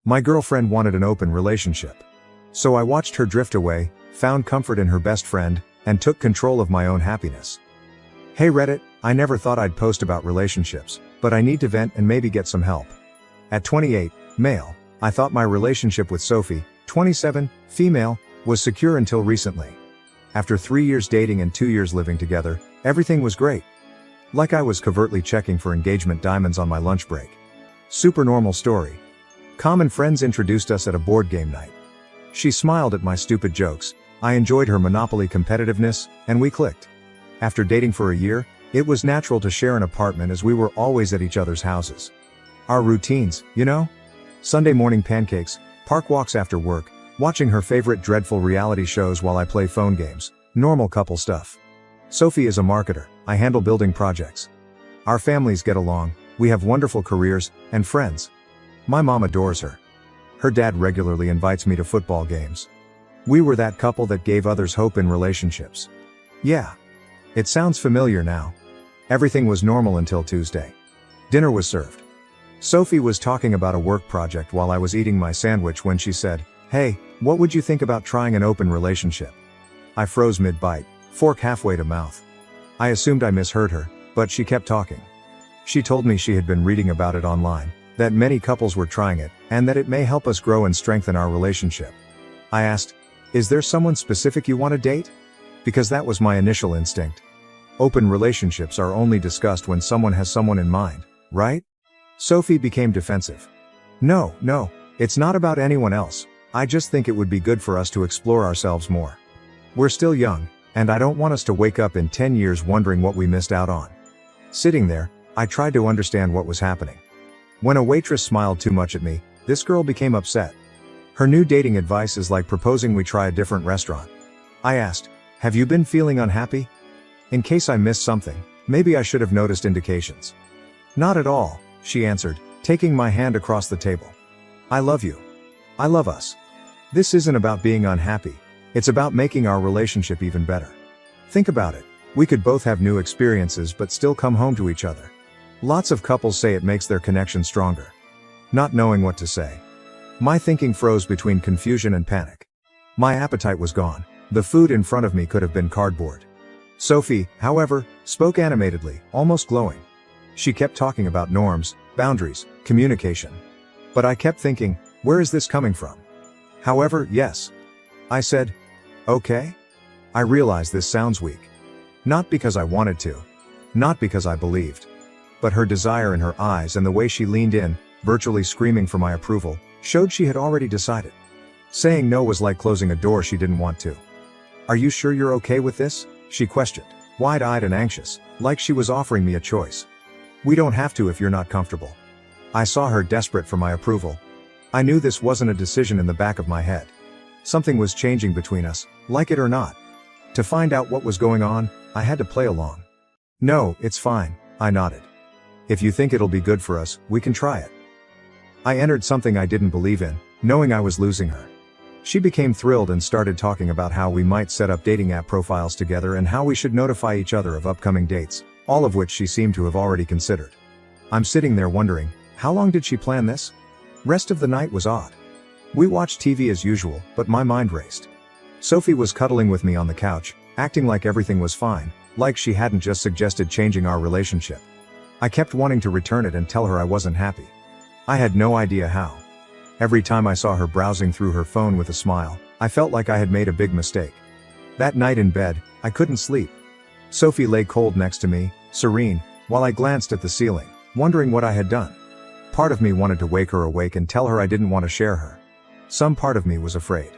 My girlfriend wanted an open relationship. So I watched her drift away, found comfort in her best friend, and took control of my own happiness. Hey Reddit, I never thought I'd post about relationships, but I need to vent and maybe get some help. At 28, male, I thought my relationship with Sophie, 27, female, was secure until recently. After 3 years dating and 2 years living together, everything was great. Like I was covertly checking for engagement diamonds on my lunch break. Super normal story. Common friends introduced us at a board game night. She smiled at my stupid jokes, I enjoyed her Monopoly competitiveness, and we clicked. After dating for a year, it was natural to share an apartment as we were always at each other's houses. Our routines, you know? Sunday morning pancakes, park walks after work, watching her favorite dreadful reality shows while I play phone games, normal couple stuff. Sophie is a marketer, I handle building projects. Our families get along, we have wonderful careers, and friends. My mom adores her. Her dad regularly invites me to football games. We were that couple that gave others hope in relationships. Yeah. It sounds familiar now. Everything was normal until Tuesday. Dinner was served. Sophie was talking about a work project while I was eating my sandwich when she said, "Hey, what would you think about trying an open relationship?" I froze mid-bite, fork halfway to mouth. I assumed I misheard her, but she kept talking. She told me she had been reading about it online, that many couples were trying it, and that it may help us grow and strengthen our relationship. I asked, "Is there someone specific you want to date?" Because that was my initial instinct. Open relationships are only discussed when someone has someone in mind, right? Sophie became defensive. No, it's not about anyone else. I just think it would be good for us to explore ourselves more. We're still young, and I don't want us to wake up in 10 years wondering what we missed out on. Sitting there, I tried to understand what was happening. When a waitress smiled too much at me, this girl became upset. Her new dating advice is like proposing we try a different restaurant. I asked, "Have you been feeling unhappy?" In case I missed something, maybe I should have noticed indications. "Not at all," she answered, taking my hand across the table. "I love you. I love us. This isn't about being unhappy. It's about making our relationship even better. Think about it. We could both have new experiences but still come home to each other. Lots of couples say it makes their connection stronger." Not knowing what to say. My thinking froze between confusion and panic. My appetite was gone. The food in front of me could have been cardboard. Sophie, however, spoke animatedly, almost glowing. She kept talking about norms, boundaries, communication. But I kept thinking, where is this coming from? However, yes. I said, "Okay." I realize this sounds weak. Not because I wanted to. Not because I believed. But her desire in her eyes and the way she leaned in, virtually screaming for my approval, showed she had already decided. Saying no was like closing a door she didn't want to. "Are you sure you're okay with this?" she questioned, wide-eyed and anxious, like she was offering me a choice. "We don't have to if you're not comfortable." I saw her desperate for my approval. I knew this wasn't a decision in the back of my head. Something was changing between us, like it or not. To find out what was going on, I had to play along. "No, it's fine," I nodded. "If you think it'll be good for us, we can try it." I entered something I didn't believe in, knowing I was losing her. She became thrilled and started talking about how we might set up dating app profiles together and how we should notify each other of upcoming dates, all of which she seemed to have already considered. I'm sitting there wondering, how long did she plan this? Rest of the night was odd. We watched TV as usual, but my mind raced. Sophie was cuddling with me on the couch, acting like everything was fine, like she hadn't just suggested changing our relationship. I kept wanting to return it and tell her I wasn't happy. I had no idea how. Every time I saw her browsing through her phone with a smile, I felt like I had made a big mistake. That night in bed, I couldn't sleep. Sophie lay cold next to me, serene, while I glanced at the ceiling, wondering what I had done. Part of me wanted to wake her awake and tell her I didn't want to share her. Some part of me was afraid.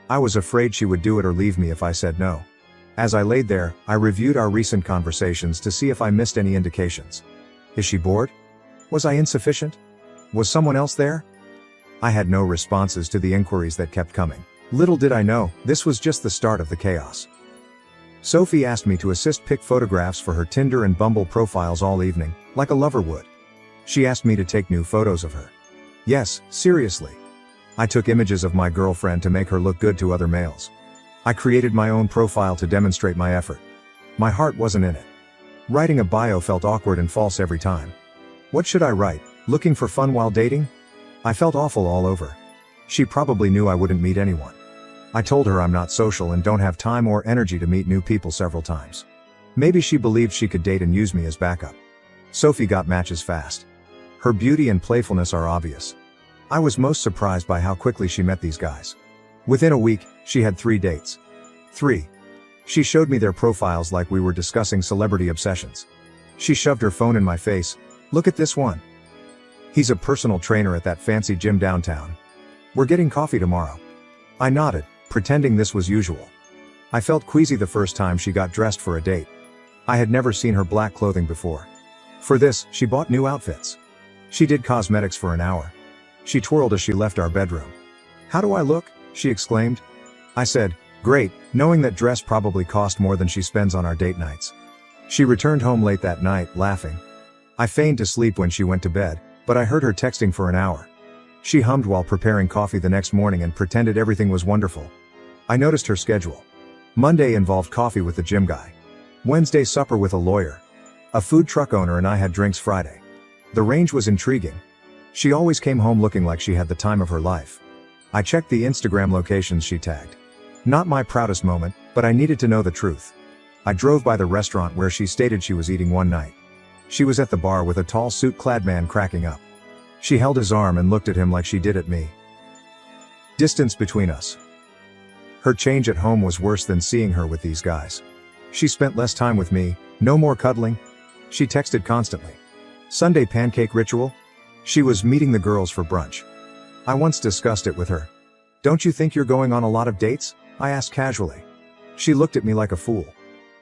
I was afraid she would do it or leave me if I said no. As I laid there, I reviewed our recent conversations to see if I missed any indications. Is she bored? Was I insufficient? Was someone else there? I had no responses to the inquiries that kept coming. Little did I know, this was just the start of the chaos. Sophie asked me to assist pick photographs for her Tinder and Bumble profiles all evening, like a lover would. She asked me to take new photos of her. Yes, seriously. I took images of my girlfriend to make her look good to other males. I created my own profile to demonstrate my effort. My heart wasn't in it. Writing a bio felt awkward and false every time. What should I write? Looking for fun while dating? I felt awful all over. She probably knew I wouldn't meet anyone. I told her I'm not social and don't have time or energy to meet new people several times. Maybe she believed she could date and use me as backup. Sophie got matches fast. Her beauty and playfulness are obvious. I was most surprised by how quickly she met these guys. Within a week, she had 3 dates. 3. She showed me their profiles like we were discussing celebrity obsessions. She shoved her phone in my face. Look at this one. He's a personal trainer at that fancy gym downtown. We're getting coffee tomorrow. I nodded, pretending this was usual. I felt queasy the first time she got dressed for a date. I had never seen her black clothing before. For this, she bought new outfits. She did cosmetics for an hour. She twirled as she left our bedroom. "How do I look?" she exclaimed. I said, "Great," knowing that dress probably cost more than she spends on our date nights. She returned home late that night, laughing. I feigned to sleep when she went to bed, but I heard her texting for an hour. She hummed while preparing coffee the next morning and pretended everything was wonderful. I noticed her schedule. Monday involved coffee with the gym guy. Wednesday supper with a lawyer. A food truck owner and I had drinks Friday. The range was intriguing. She always came home looking like she had the time of her life. I checked the Instagram locations she tagged. Not my proudest moment, but I needed to know the truth. I drove by the restaurant where she stated she was eating one night. She was at the bar with a tall suit-clad man cracking up. She held his arm and looked at him like she did at me. Distance between us. Her change at home was worse than seeing her with these guys. She spent less time with me, no more cuddling. She texted constantly. Sunday pancake ritual? She was meeting the girls for brunch. I once discussed it with her. "Don't you think you're going on a lot of dates?" I asked casually. She looked at me like a fool.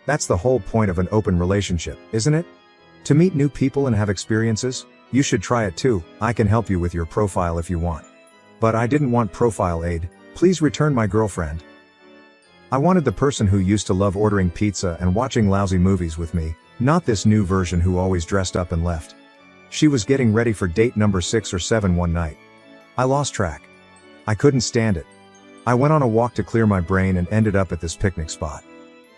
That's the whole point of an open relationship, isn't it? To meet new people and have experiences? You should try it too. I can help you with your profile if you want. But I didn't want profile aid. Please return my girlfriend. I wanted the person who used to love ordering pizza and watching lousy movies with me, not this new version who always dressed up and left. She was getting ready for date number 6 or 7 one night. I lost track. I couldn't stand it. I went on a walk to clear my brain and ended up at this picnic spot.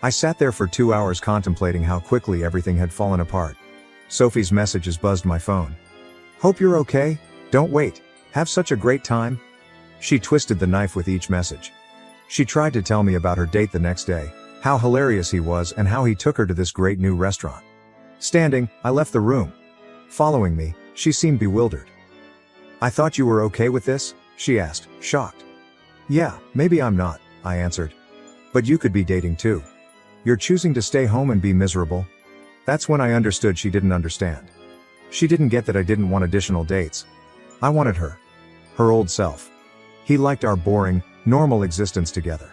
I sat there for 2 hours contemplating how quickly everything had fallen apart. Sophie's messages buzzed my phone. "Hope you're okay. Don't wait. Have such a great time." She twisted the knife with each message. She tried to tell me about her date the next day, how hilarious he was and how he took her to this great new restaurant. Standing, I left the room. Following me, she seemed bewildered. "I thought you were okay with this?" she asked, shocked. "Yeah, maybe I'm not," I answered. "But you could be dating too. You're choosing to stay home and be miserable." That's when I understood she didn't understand. She didn't get that I didn't want additional dates. I wanted her. Her old self. He liked our boring, normal existence together.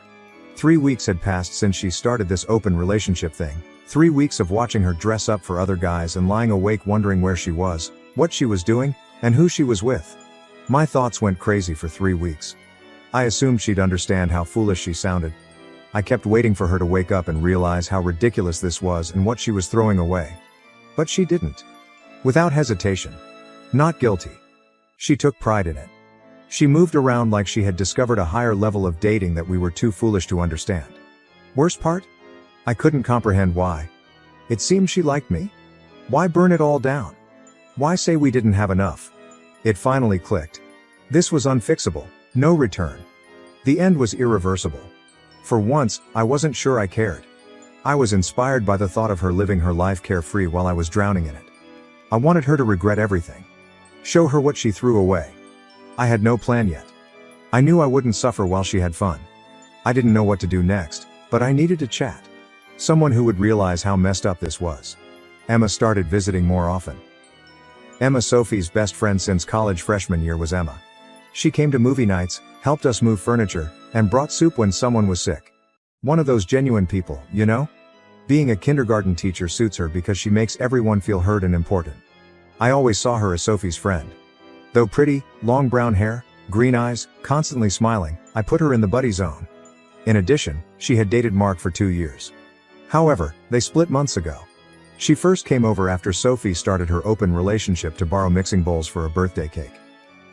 3 weeks had passed since she started this open relationship thing. 3 weeks of watching her dress up for other guys and lying awake wondering where she was, what she was doing, and who she was with. My thoughts went crazy for 3 weeks. I assumed she'd understand how foolish she sounded. I kept waiting for her to wake up and realize how ridiculous this was and what she was throwing away. But she didn't. Without hesitation. Not guilty. She took pride in it. She moved around like she had discovered a higher level of dating that we were too foolish to understand. Worst part? I couldn't comprehend why. It seemed she liked me. Why burn it all down? Why say we didn't have enough? It finally clicked. This was unfixable, no return. The end was irreversible. For once, I wasn't sure I cared. I was inspired by the thought of her living her life carefree while I was drowning in it. I wanted her to regret everything. Show her what she threw away. I had no plan yet. I knew I wouldn't suffer while she had fun. I didn't know what to do next, but I needed to chat. Someone who would realize how messed up this was. Emma started visiting more often. Emma, Sophie's best friend since college freshman year, was Emma. She came to movie nights, helped us move furniture, and brought soup when someone was sick. One of those genuine people, you know? Being a kindergarten teacher suits her because she makes everyone feel heard and important. I always saw her as Sophie's friend. Though pretty, long brown hair, green eyes, constantly smiling, I put her in the buddy zone. In addition, she had dated Mark for 2 years. However, they split months ago. She first came over after Sophie started her open relationship to borrow mixing bowls for a birthday cake.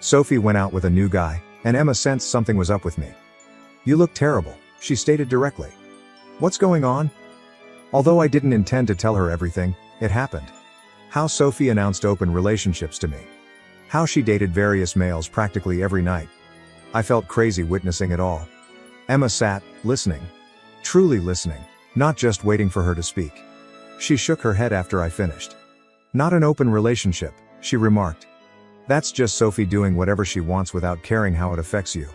Sophie went out with a new guy, and Emma sensed something was up with me. "You look terrible," she stated directly. "What's going on?" Although I didn't intend to tell her everything, it happened. How Sophie announced open relationships to me. How she dated various males practically every night. I felt crazy witnessing it all. Emma sat, listening. Truly listening, not just waiting for her to speak. She shook her head after I finished. Not an open relationship, she remarked. That's just Sophie doing whatever she wants without caring how it affects you.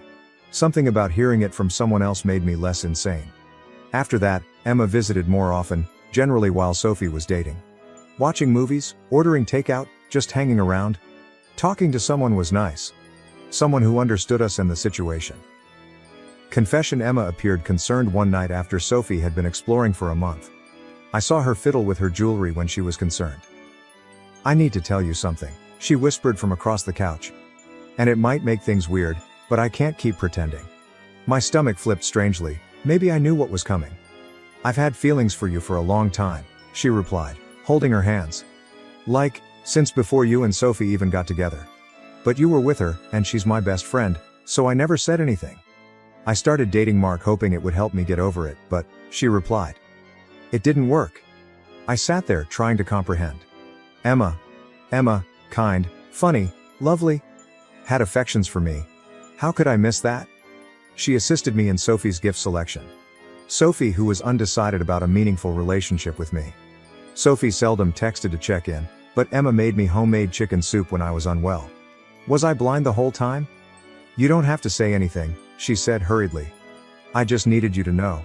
Something about hearing it from someone else made me less insane. After that, Emma visited more often, generally while Sophie was dating. Watching movies, ordering takeout, just hanging around. Talking to someone was nice. Someone who understood us and the situation. Confession: Emma appeared concerned one night after Sophie had been exploring for a month. I saw her fiddle with her jewelry when she was concerned. I need to tell you something, she whispered from across the couch. And it might make things weird, but I can't keep pretending. My stomach flipped strangely, maybe I knew what was coming. I've had feelings for you for a long time, she replied, holding her hands. Like, since before you and Sophie even got together. But you were with her, and she's my best friend, so I never said anything. I started dating Mark hoping it would help me get over it, but, she replied. It didn't work. I sat there trying to comprehend. Emma, kind, funny, lovely, had affections for me. How could I miss that? She assisted me in Sophie's gift selection. Sophie, who was undecided about a meaningful relationship with me. Sophie seldom texted to check in, but Emma made me homemade chicken soup when I was unwell. Was I blind the whole time? You don't have to say anything, she said hurriedly. I just needed you to know.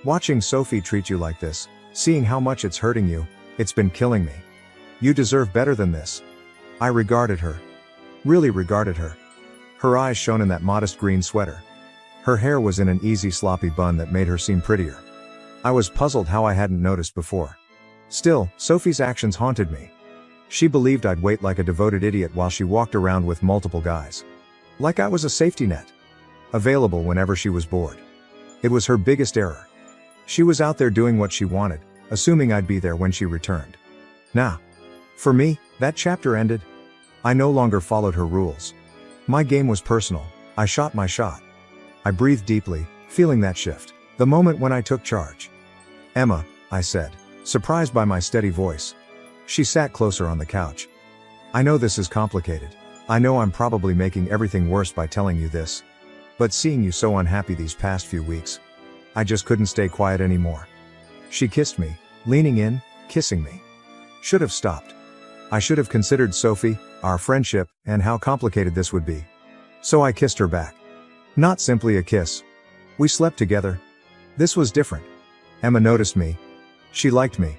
Watching Sophie treat you like this, seeing how much it's hurting you, it's been killing me. You deserve better than this. I regarded her. Really regarded her. Her eyes shone in that modest green sweater. Her hair was in an easy sloppy bun that made her seem prettier. I was puzzled how I hadn't noticed before. Still, Sophie's actions haunted me. She believed I'd wait like a devoted idiot while she walked around with multiple guys. Like I was a safety net. Available whenever she was bored. It was her biggest error. She was out there doing what she wanted, assuming I'd be there when she returned. Nah. For me, that chapter ended. I no longer followed her rules. My game was personal. I shot my shot. I breathed deeply, feeling that shift. The moment when I took charge. Emma, I said, surprised by my steady voice. She sat closer on the couch. I know this is complicated. I know I'm probably making everything worse by telling you this. But seeing you so unhappy these past few weeks, I just couldn't stay quiet anymore. She kissed me, leaning in, kissing me. Should have stopped. I should have considered Sophie, our friendship, and how complicated this would be. So I kissed her back. Not simply a kiss. We slept together. This was different. Emma noticed me. She liked me.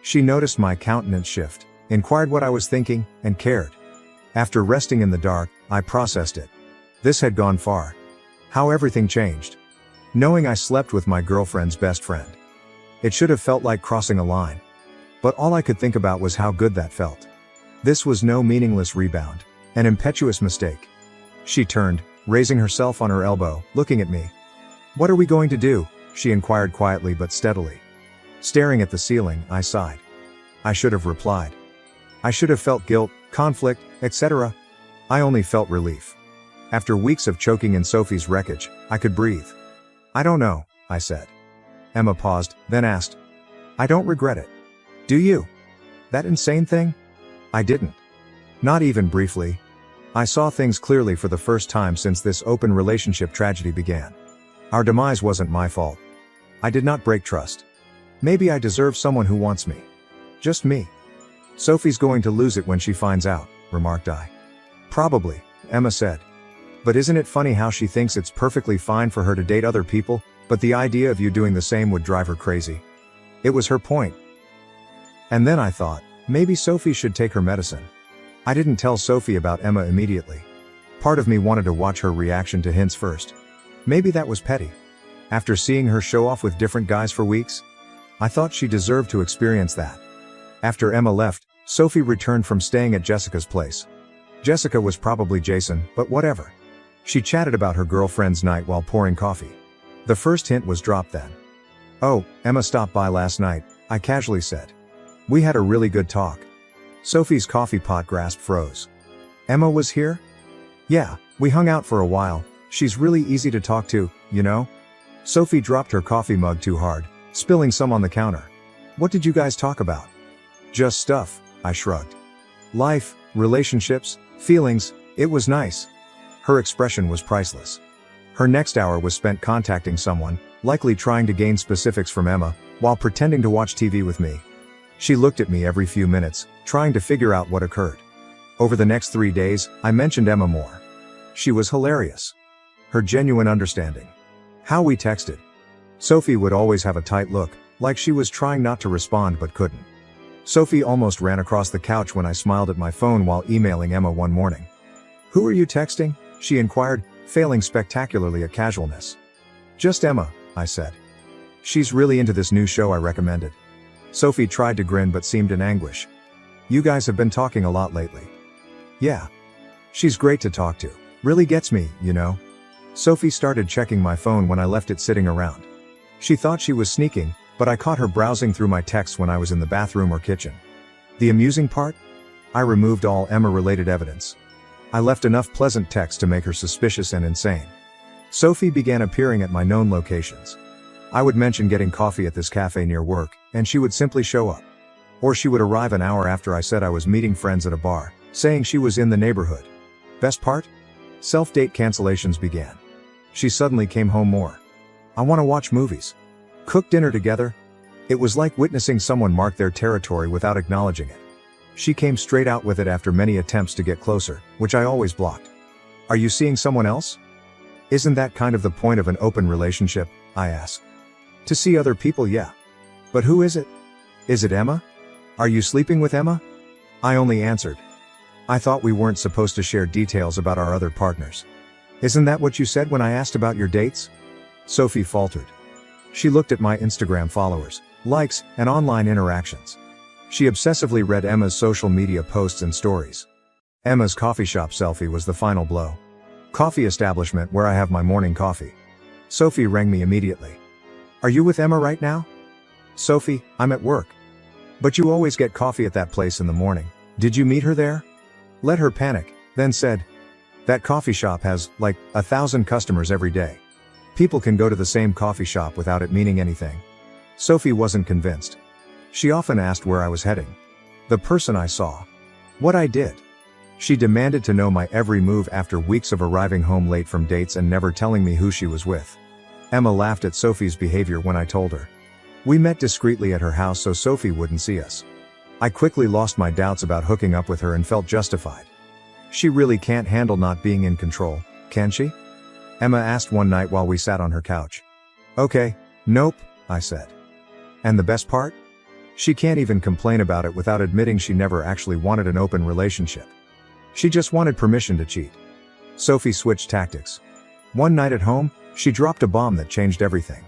She noticed my countenance shift, inquired what I was thinking, and cared. After resting in the dark, I processed it. This had gone far. How everything changed. Knowing I slept with my girlfriend's best friend. It should have felt like crossing a line. But all I could think about was how good that felt. This was no meaningless rebound, an impetuous mistake. She turned, raising herself on her elbow, looking at me. What are we going to do? She inquired quietly but steadily. Staring at the ceiling, I sighed. I should have replied. I should have felt guilt, conflict, etc. I only felt relief. After weeks of choking in Sophie's wreckage, I could breathe. I don't know, I said. Emma paused, then asked. I don't regret it. Do you? That insane thing? I didn't. Not even briefly. I saw things clearly for the first time since this open relationship tragedy began. Our demise wasn't my fault. I did not break trust. Maybe I deserve someone who wants me. Just me. Sophie's going to lose it when she finds out, remarked I. Probably, Emma said. But isn't it funny how she thinks it's perfectly fine for her to date other people, but the idea of you doing the same would drive her crazy? It was her point. And then I thought, maybe Sophie should take her medicine. I didn't tell Sophie about Emma immediately. Part of me wanted to watch her reaction to hints first. Maybe that was petty. After seeing her show off with different guys for weeks, I thought she deserved to experience that. After Emma left, Sophie returned from staying at Jessica's place. Jessica was probably Jason, but whatever. She chatted about her girlfriend's night while pouring coffee. The first hint was dropped then. Oh, Emma stopped by last night, I casually said. We had a really good talk. Sophie's coffee pot grasp froze. Emma was here? Yeah, we hung out for a while. She's really easy to talk to, you know? Sophie dropped her coffee mug too hard, spilling some on the counter. What did you guys talk about? Just stuff, I shrugged. Life, relationships, Feelings, it was nice. Her expression was priceless. Her next hour was spent contacting someone, likely trying to gain specifics from Emma, while pretending to watch TV with me. She looked at me every few minutes, trying to figure out what occurred. Over the next 3 days, I mentioned Emma more. She was hilarious. Her genuine understanding. How we texted. Sophie would always have a tight look, like she was trying not to respond but couldn't. Sophie almost ran across the couch when I smiled at my phone while emailing Emma one morning. "Who are you texting?" she inquired, failing spectacularly at casualness. "Just Emma," I said. "She's really into this new show I recommended." Sophie tried to grin but seemed in anguish. "You guys have been talking a lot lately." "Yeah. She's great to talk to. Really gets me, you know." Sophie started checking my phone when I left it sitting around. She thought she was sneaking, but I caught her browsing through my texts when I was in the bathroom or kitchen. The amusing part? I removed all Emma-related evidence. I left enough pleasant text to make her suspicious and insane. Sophie began appearing at my known locations. I would mention getting coffee at this cafe near work, and she would simply show up. Or she would arrive an hour after I said I was meeting friends at a bar, saying she was in the neighborhood. Best part? Self-date cancellations began. She suddenly came home more. "I want to watch movies. Cook dinner together." It was like witnessing someone mark their territory without acknowledging it. She came straight out with it after many attempts to get closer, which I always blocked. "Are you seeing someone else?" "Isn't that kind of the point of an open relationship?" I asked. "To see other people, yeah. But who is it? Is it Emma? Are you sleeping with Emma?" I only answered, "I thought we weren't supposed to share details about our other partners." "Isn't that what you said when I asked about your dates?" Sophie faltered. She looked at my Instagram followers, likes, and online interactions. She obsessively read Emma's social media posts and stories. Emma's coffee shop selfie was the final blow. Coffee establishment where I have my morning coffee. Sophie rang me immediately. "Are you with Emma right now?" "Sophie, I'm at work." "But you always get coffee at that place in the morning. Did you meet her there?" Let her panic, then said, "That coffee shop has, like, 1,000 customers every day. People can go to the same coffee shop without it meaning anything." Sophie wasn't convinced. She often asked where I was heading. The person I saw. What I did. She demanded to know my every move after weeks of arriving home late from dates and never telling me who she was with. Emma laughed at Sophie's behavior when I told her. We met discreetly at her house so Sophie wouldn't see us. I quickly lost my doubts about hooking up with her and felt justified. She really can't handle not being in control, can she? Emma asked one night while we sat on her couch. Okay, nope, I said. And the best part? She can't even complain about it without admitting she never actually wanted an open relationship. She just wanted permission to cheat. Sophie switched tactics. One night at home, she dropped a bomb that changed everything.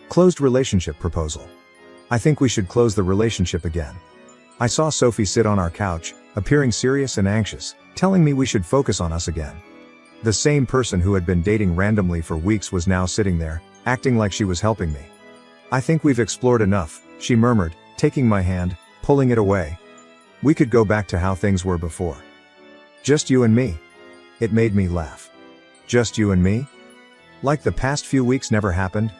Closed relationship proposal. I think we should close the relationship again. I saw Sophie sit on our couch, appearing serious and anxious, telling me we should focus on us again. The same person who had been dating randomly for weeks was now sitting there, acting like she was helping me. I think we've explored enough, she murmured, taking my hand, pulling it away. We could go back to how things were before. Just you and me. It made me laugh. Just you and me? Like the past few weeks never happened?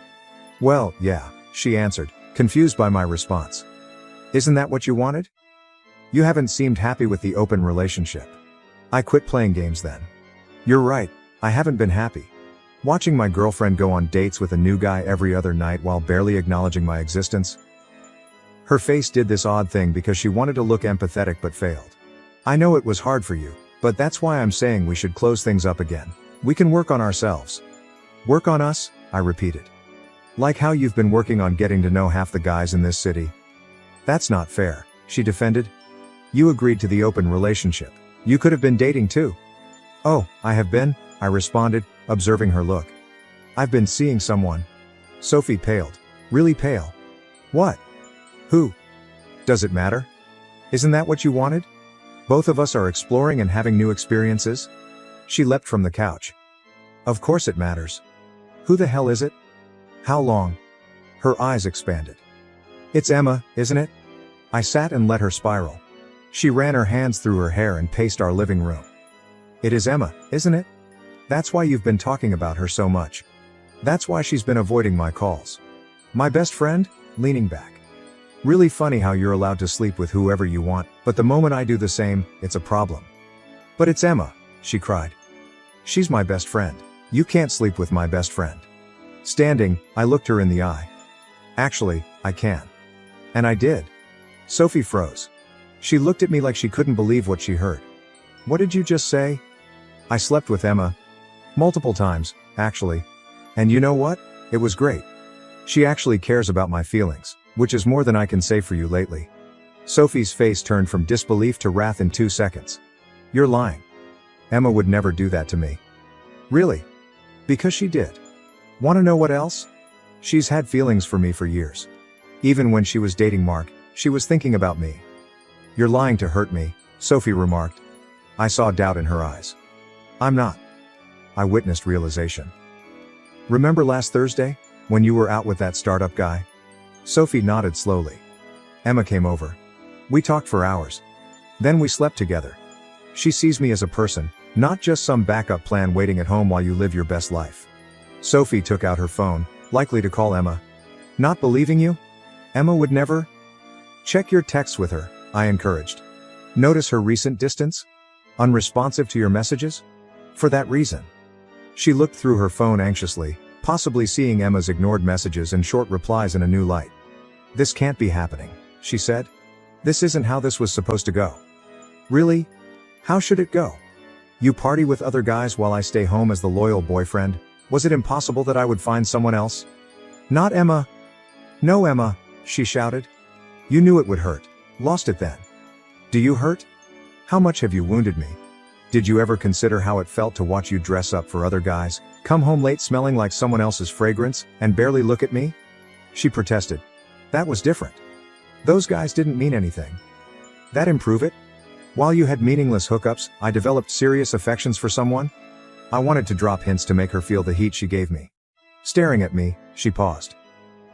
Well, yeah, she answered, confused by my response. Isn't that what you wanted? You haven't seemed happy with the open relationship. I quit playing games then. You're right, I haven't been happy. Watching my girlfriend go on dates with a new guy every other night while barely acknowledging my existence. Her face did this odd thing because she wanted to look empathetic but failed. I know it was hard for you, but that's why I'm saying we should close things up again. We can work on ourselves. Work on us, I repeated. Like how you've been working on getting to know half the guys in this city. That's not fair, she defended. You agreed to the open relationship. You could have been dating too. Oh, I have been, I responded, observing her look. I've been seeing someone. Sophie paled. Really pale. What? Who? Does it matter? Isn't that what you wanted? Both of us are exploring and having new experiences? She leapt from the couch. Of course it matters. Who the hell is it? How long? Her eyes expanded. It's Emma, isn't it? I sat and let her spiral. She ran her hands through her hair and paced our living room. It is Emma, isn't it? That's why you've been talking about her so much. That's why she's been avoiding my calls. My best friend? Leaning back. Really funny how you're allowed to sleep with whoever you want, but the moment I do the same, it's a problem. But it's Emma, she cried. She's my best friend. You can't sleep with my best friend. Standing, I looked her in the eye. Actually, I can. And I did. Sophie froze. She looked at me like she couldn't believe what she heard. What did you just say? I slept with Emma. Multiple times, actually. And you know what? It was great. She actually cares about my feelings, which is more than I can say for you lately. Sophie's face turned from disbelief to wrath in 2 seconds. You're lying. Emma would never do that to me. Really? Because she did. Want to know what else? She's had feelings for me for years. Even when she was dating Mark, she was thinking about me. You're lying to hurt me, Sophie remarked. I saw doubt in her eyes. I'm not. I witnessed realization. Remember last Thursday, when you were out with that startup guy? Sophie nodded slowly. Emma came over. We talked for hours. Then we slept together. She sees me as a person, not just some backup plan waiting at home while you live your best life. Sophie took out her phone, likely to call Emma. Not believing you? Emma would never? Check your texts with her, I encouraged. Notice her recent distance? Unresponsive to your messages? For that reason. She looked through her phone anxiously, possibly seeing Emma's ignored messages and short replies in a new light. This can't be happening, she said. This isn't how this was supposed to go. Really? How should it go? You party with other guys while I stay home as the loyal boyfriend? Was it impossible that I would find someone else? Not Emma. No, Emma, she shouted. You knew it would hurt. Lost it then. Do you hurt? How much have you wounded me? Did you ever consider how it felt to watch you dress up for other guys, come home late smelling like someone else's fragrance, and barely look at me? She protested. That was different. Those guys didn't mean anything. That improve it? While you had meaningless hookups, I developed serious affections for someone? I wanted to drop hints to make her feel the heat she gave me. Staring at me, she paused.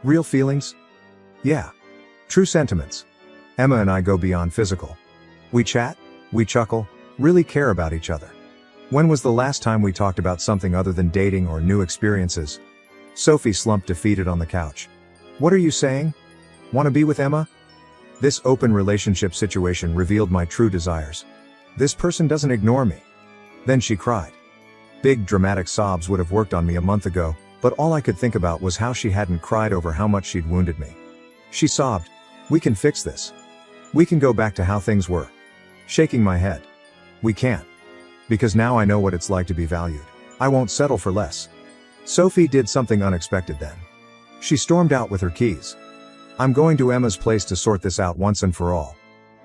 Real feelings? Yeah. True sentiments. Emma and I go beyond physical. We chat, we chuckle, really care about each other. When was the last time we talked about something other than dating or new experiences? Sophie slumped defeated on the couch. What are you saying? Want to be with Emma? This open relationship situation revealed my true desires. This person doesn't ignore me. Then she cried. Big dramatic sobs would have worked on me a month ago, but all I could think about was how she hadn't cried over how much she'd wounded me. She sobbed. We can fix this. We can go back to how things were. Shaking my head. We can't. Because now I know what it's like to be valued. I won't settle for less. Sophie did something unexpected then. She stormed out with her keys. I'm going to Emma's place to sort this out once and for all.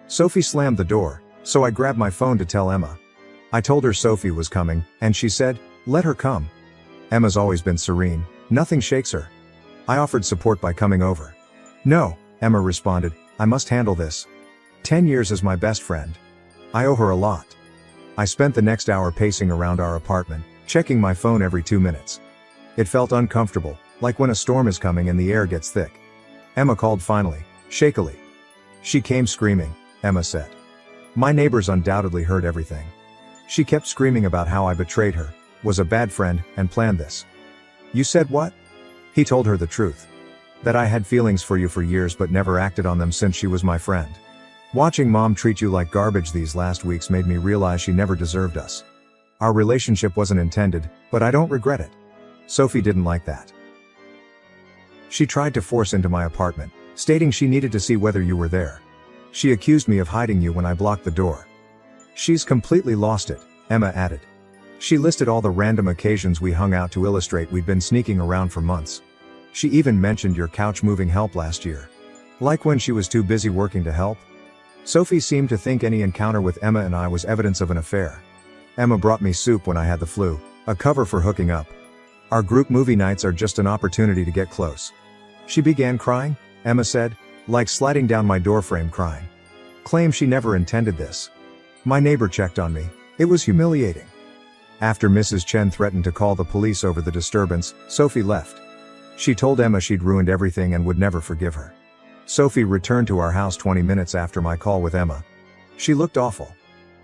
Sophie slammed the door, so I grabbed my phone to tell Emma. I told her Sophie was coming, and she said, let her come. Emma's always been serene, nothing shakes her. I offered support by coming over. No, Emma responded, I must handle this. 10 years as my best friend. I owe her a lot. I spent the next hour pacing around our apartment, checking my phone every 2 minutes. It felt uncomfortable, like when a storm is coming and the air gets thick. Emma called finally, shakily. She came screaming, Emma said. My neighbors undoubtedly heard everything. She kept screaming about how I betrayed her, was a bad friend, and planned this. You said what? He told her the truth. That I had feelings for you for years but never acted on them since she was my friend. Watching Mom treat you like garbage these last weeks made me realize she never deserved us. Our relationship wasn't intended, but I don't regret it. Sophie didn't like that. She tried to force into my apartment, stating she needed to see whether you were there. She accused me of hiding you when I blocked the door. She's completely lost it, Emma added. She listed all the random occasions we hung out to illustrate we'd been sneaking around for months. She even mentioned your couch moving help last year. Like when she was too busy working to help? Sophie seemed to think any encounter with Emma and I was evidence of an affair. Emma brought me soup when I had the flu, a cover for hooking up. Our group movie nights are just an opportunity to get close. She began crying, Emma said, like sliding down my doorframe crying. Claimed she never intended this. My neighbor checked on me. It was humiliating. After Mrs. Chen threatened to call the police over the disturbance, Sophie left. She told Emma she'd ruined everything and would never forgive her. Sophie returned to our house 20 minutes after my call with Emma. She looked awful.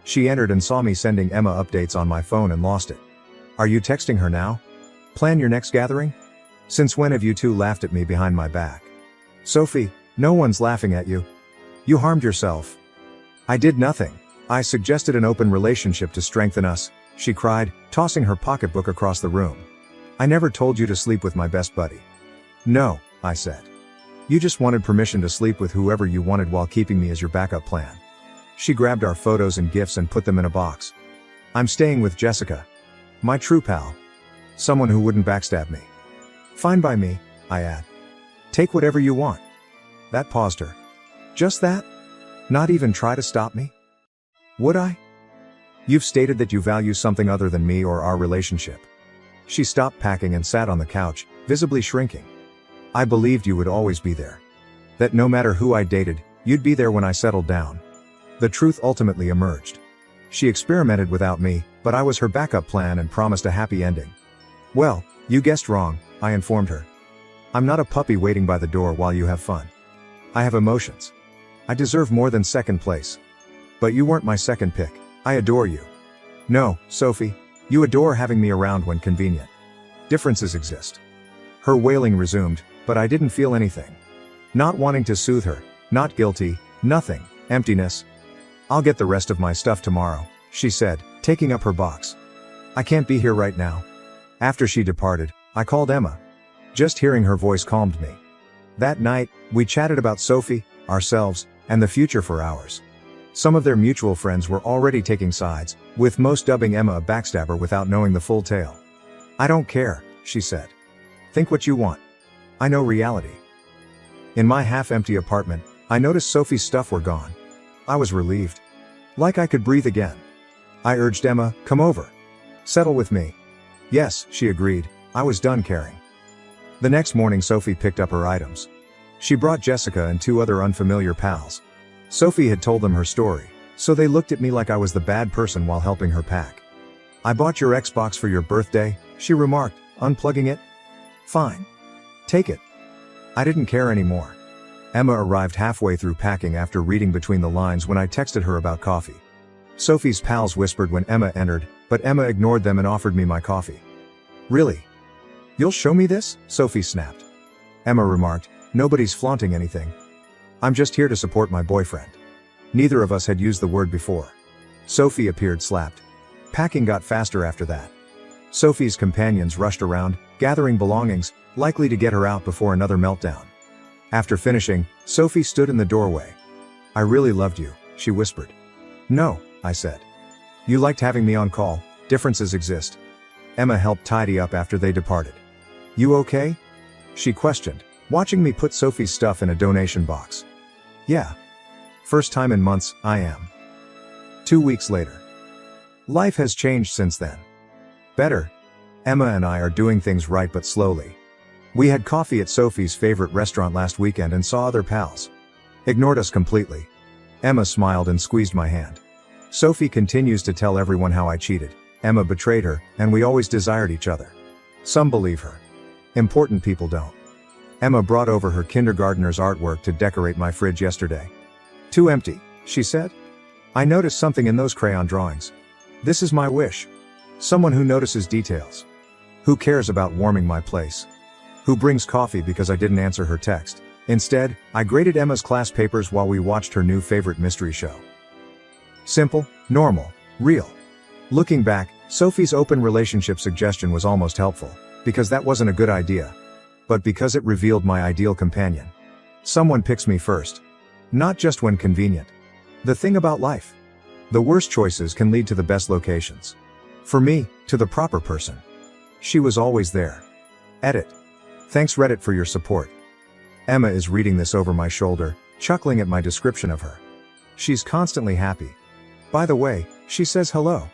She entered and saw me sending Emma updates on my phone and lost it. Are you texting her now? Plan your next gathering? Since when have you two laughed at me behind my back? Sophie, no one's laughing at you. You harmed yourself. I did nothing. I suggested an open relationship to strengthen us, she cried, tossing her pocketbook across the room. I never told you to sleep with my best buddy. No, I said. You just wanted permission to sleep with whoever you wanted while keeping me as your backup plan. She grabbed our photos and gifts and put them in a box. I'm staying with Jessica. My true pal. Someone who wouldn't backstab me. Fine by me, I add. Take whatever you want. That paused her. Just that? Not even try to stop me? Would I? You've stated that you value something other than me or our relationship. She stopped packing and sat on the couch, visibly shrinking. I believed you would always be there. That no matter who I dated, you'd be there when I settled down. The truth ultimately emerged. She experimented without me, but I was her backup plan and promised a happy ending. Well, you guessed wrong, I informed her. I'm not a puppy waiting by the door while you have fun. I have emotions. I deserve more than second place. But you weren't my second pick. I adore you. No, Sophie, you adore having me around when convenient. Differences exist. Her wailing resumed, but I didn't feel anything. Not wanting to soothe her, not guilty, nothing, emptiness. I'll get the rest of my stuff tomorrow, she said, taking up her box. I can't be here right now. After she departed, I called Emma. Just hearing her voice calmed me. That night, we chatted about Sophie, ourselves, and the future for hours. Some of their mutual friends were already taking sides, with most dubbing Emma a backstabber without knowing the full tale. I don't care, she said. Think what you want. I know reality. In my half-empty apartment, I noticed Sophie's stuff were gone. I was relieved. Like I could breathe again. I urged Emma, come over. Settle with me. Yes, she agreed. I was done caring. The next morning Sophie picked up her items. She brought Jessica and 2 other unfamiliar pals. Sophie had told them her story, so they looked at me like I was the bad person while helping her pack. I bought your Xbox for your birthday, she remarked, unplugging it. Fine. Take it. I didn't care anymore. Emma arrived halfway through packing after reading between the lines when I texted her about coffee. Sophie's pals whispered when Emma entered, but Emma ignored them and offered me my coffee. Really? You'll show me this? Sophie snapped. Emma remarked, nobody's flaunting anything. I'm just here to support my boyfriend. Neither of us had used the word before. Sophie appeared slapped. Packing got faster after that. Sophie's companions rushed around, gathering belongings, likely to get her out before another meltdown. After finishing, Sophie stood in the doorway. I really loved you, she whispered. No, I said. You liked having me on call, differences exist. Emma helped tidy up after they departed. You okay? She questioned, watching me put Sophie's stuff in a donation box. Yeah. First time in months, I am. 2 weeks later. Life has changed since then. Better. Emma and I are doing things right but slowly. We had coffee at Sophie's favorite restaurant last weekend and saw other pals. Ignored us completely. Emma smiled and squeezed my hand. Sophie continues to tell everyone how I cheated. Emma betrayed her, and we always desired each other. Some believe her. Important people don't. Emma brought over her kindergartner's artwork to decorate my fridge yesterday. Too empty, she said. I noticed something in those crayon drawings. This is my wish. Someone who notices details. Who cares about warming my place? Who brings coffee because I didn't answer her text? Instead, I graded Emma's class papers while we watched her new favorite mystery show. Simple, normal, real. Looking back, Sophie's open relationship suggestion was almost helpful, because that wasn't a good idea. But because it revealed my ideal companion. Someone picks me first. Not just when convenient. The thing about life. The worst choices can lead to the best locations. For me, to the proper person. She was always there. Edit. Thanks Reddit for your support. Emma is reading this over my shoulder, chuckling at my description of her. She's constantly happy. By the way, she says hello.